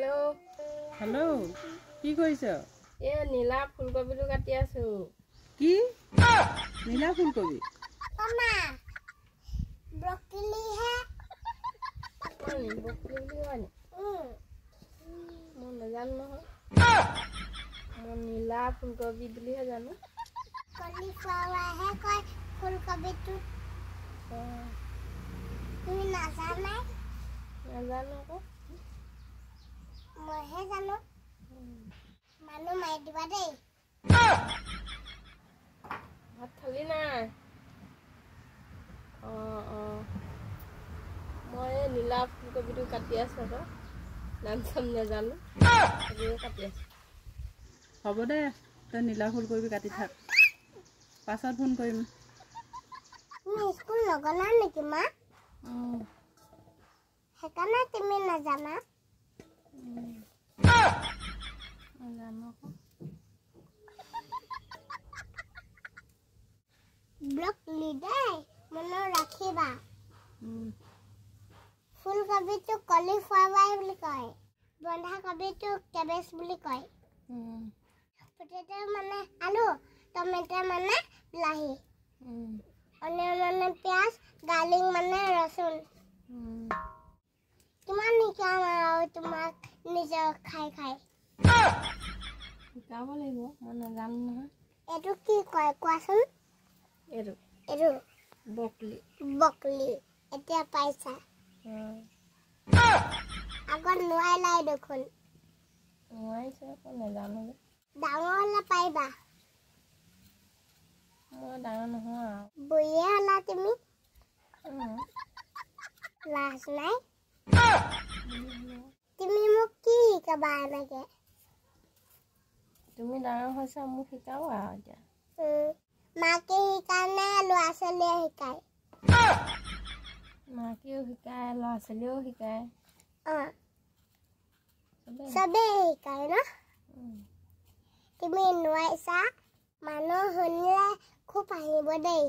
hello hello কি কইছ এ নীলা ফুলকবিটো কাটি আছো কি নীলা ফুলকবি मामा ब्रोकली है কোনি বকলি হয় নি মই নাজানো নহয় মই নীলা ফুলকবি বুলিহে জানো कॉलीफ्लावर है कोई फूलकबी तो তুমি নাজানা নাজানো আকৌ মইহে জানো মানুহ মাৰি দিবা দেই ভাত খালি নাই মই নীলা ফুলকবিটো কাটি আছো আকৌ নাম চাম নাজানো কাটি আছো হ'ব দে তই নীলা ফুলকবি কাটি থাক পাছত ফোন কৰিম তুমি স্কুল নগলা নেকি মা সেইকাৰণে তুমি নাজানা নাজানো আকৌ ব্ৰকলি দেই মনত ৰাখিবা ফুলকবিটো কলিফ্লাৱাৰ বুলি কয় বন্ধাকবিটো কেবেজ বুলি কয় পটেটো মানে আলু টমেটো মানে বিলাহী অনিয়ন মানে পিঁয়াজ গাৰ্লিক মানে ৰচুন কিমান শিকাম আৰু তোমাক নিজৰ খাই খাই শিকাব লাগিব মই নাজানো নহয় এইটো কি কয় কোৱাচোন এইটো বকলি এতিয়া পাইছা আগত নোৱাৰিলাই দেখোন নোৱাৰিছে আকৌ নাজানো ডাঙৰ হ'লে পাৰিবা মই ডাঙৰ নহয় আৰু বুঢ়ীয়ে হ'লা তুমি লাজ নাই তুমি মোক কি শিকাবা এনেকে তুমি ডাঙৰ হৈছা মোক শিকাব আৰু এতিয়া মাকে শিকানে ল'ৰা ছোৱালীয়ে শিকায় মাকেও শিকায় ল'ৰা ছোৱালীয়েও শিকায় চবেই শিকায় ন তুমি নোৱাৰিছা মানুহ শুনিলে খুব হাঁহিব দেই